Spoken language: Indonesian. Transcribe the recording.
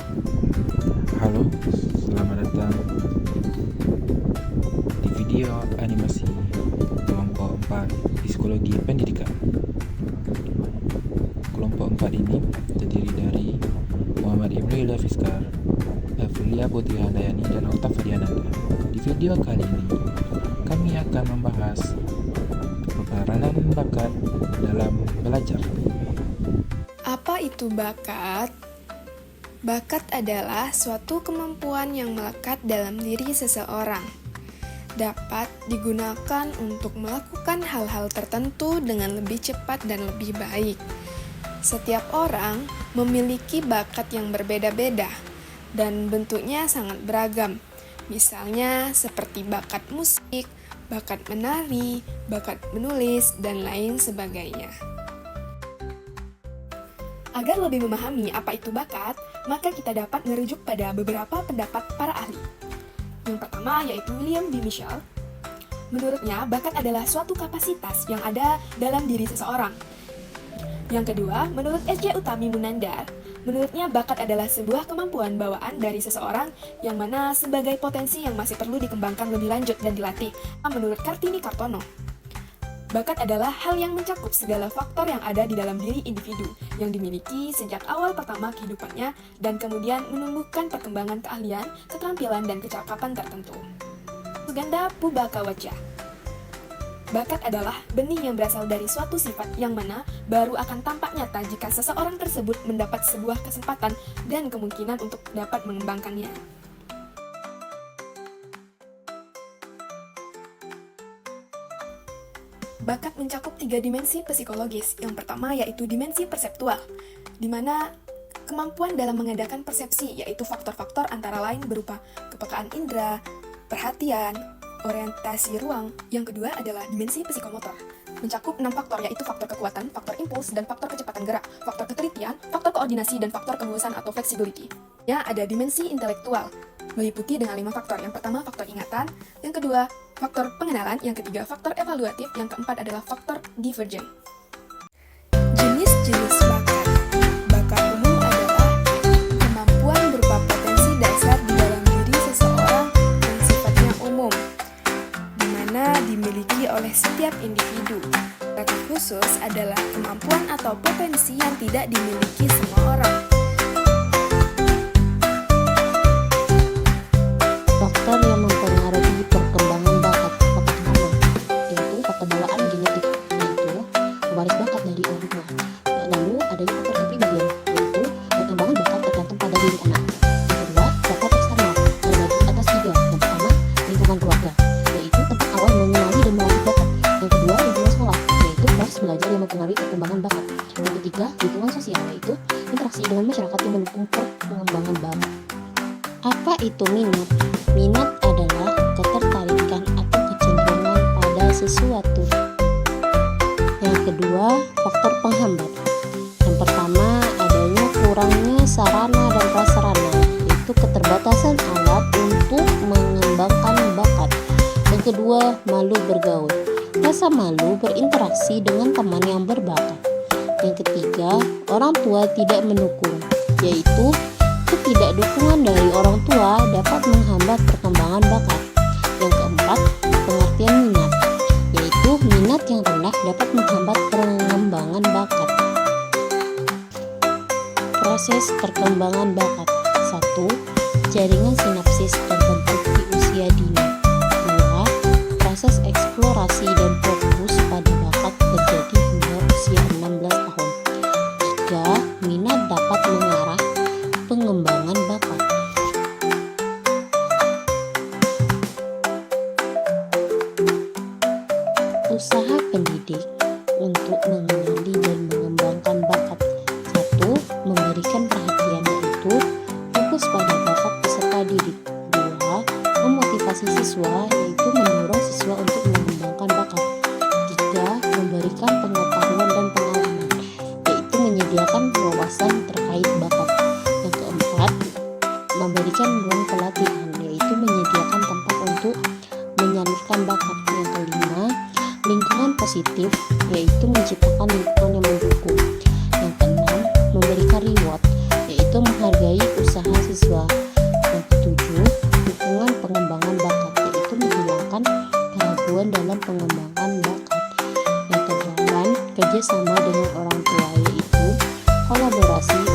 Halo, selamat datang di video animasi kelompok 4 Psikologi Pendidikan. Kelompok 4 ini terdiri dari Muhammad Ibrahim Fiskar, Evelia Putri Handayani, dan Octavia Diananda. Di video kali ini, kami akan membahas peranan bakat dalam belajar. Apa itu bakat? Bakat adalah suatu kemampuan yang melekat dalam diri seseorang. Dapat digunakan untuk melakukan hal-hal tertentu dengan lebih cepat dan lebih baik. Setiap orang memiliki bakat yang berbeda-beda dan bentuknya sangat beragam. Misalnya seperti bakat musik, bakat menari, bakat menulis, dan lain sebagainya. Agar lebih memahami apa itu bakat, maka kita dapat merujuk pada beberapa pendapat para ahli. Yang pertama yaitu William B. Michel. Menurutnya, bakat adalah suatu kapasitas yang ada dalam diri seseorang. Yang kedua, menurut S.J. Utami Munandar, menurutnya bakat adalah sebuah kemampuan bawaan dari seseorang yang mana sebagai potensi yang masih perlu dikembangkan lebih lanjut dan dilatih. Menurut Kartini Kartono, bakat adalah hal yang mencakup segala faktor yang ada di dalam diri individu yang dimiliki sejak awal pertama kehidupannya dan kemudian menumbuhkan perkembangan keahlian, keterampilan, dan kecakapan tertentu. Suganda Pubakawaca. Bakat adalah benih yang berasal dari suatu sifat yang mana baru akan tampak nyata jika seseorang tersebut mendapat sebuah kesempatan dan kemungkinan untuk dapat mengembangkannya. Bakat mencakup 3 dimensi psikologis. Yang pertama yaitu dimensi perseptual, di mana kemampuan dalam mengadakan persepsi, yaitu faktor-faktor antara lain berupa kepekaan indera, perhatian, orientasi ruang. Yang kedua adalah dimensi psikomotor, mencakup 6 faktor, yaitu faktor kekuatan, faktor impuls, dan faktor kecepatan gerak, faktor ketelitian, faktor koordinasi, dan faktor keluasan atau flexibility. Ya, ada dimensi intelektual, meliputi dengan 5 faktor. Yang pertama, faktor ingatan. Yang kedua, faktor pengenalan. Yang ketiga, faktor evaluatif. Yang keempat adalah faktor divergen. Jenis-jenis bakat. Bakat umum adalah kemampuan berupa potensi dasar di dalam diri seseorang yang sifatnya umum, di mana dimiliki oleh setiap individu. Bakat khusus adalah kemampuan atau potensi yang tidak dimiliki semua orang. Faktor yang mempengaruhi perkembangan bakat umum yaitu faktor bawaan genetik, yaitu pewaris bakat dari orang tua. Lalu adanya faktor kepribadian, yaitu perkembangan bakat tergantung pada diri anak. Yang kedua, faktor eksternal terbagi atas 3. Yang pertama, lingkungan keluarga, yaitu tempat awal mengenali dan melatih bakat. Yang kedua, lingkungan sekolah, yaitu proses belajar yang mempengaruhi perkembangan bakat. Yang ketiga, lingkungan sosial, yaitu interaksi dengan masyarakat yang mendukung perkembangan bakat. Apa itu minat? Minat adalah ketertarikan atau kecenderungan pada sesuatu. Yang kedua, faktor penghambat. Yang pertama, adanya kurangnya sarana dan prasarana, yaitu keterbatasan alat untuk mengembangkan bakat. Yang kedua, malu bergaul. Rasa malu berinteraksi dengan teman yang berbakat. Yang ketiga, orang tua tidak mendukung, yaitu ketidakdukungan dari orang tua dapat menghambat perkembangan bakat. Yang keempat, pengertian minat, yaitu minat yang rendah dapat menghambat pengembangan bakat. Proses perkembangan bakat. 1. Jaringan sinapsis terbentuk di usia dini. 2. Proses eksplorasi dan fokus pada bakat terjadi hingga usia 16 tahun. 3. Minat dapat mengarah pengembangan bakat. Usaha pendidik untuk mengenali dan mengembangkan bakat. 1. Memberikan perhatian, yaitu fokus pada bakat peserta didik. 2. Memotivasi siswa, yaitu mendorong siswa untuk mengembangkan bakat. 3. Memberikan pengetahuan dan pengalaman, yaitu menyediakan wawasan terkait bakat. Yang keempat, memberikan ruang pelatihan, yaitu menyediakan tempat untuk menyalurkan bakat. Yang kelima, lingkungan positif, yaitu menciptakan lingkungan yang mendukung. Yang keenam, memberikan reward, yaitu menghargai usaha siswa. Yang ketujuh, dukungan pengembangan bakat, yaitu menghilangkan keraguan dalam pengembangan bakat. Yang kedelapan, kerjasama dengan orang tua, yaitu kolaborasi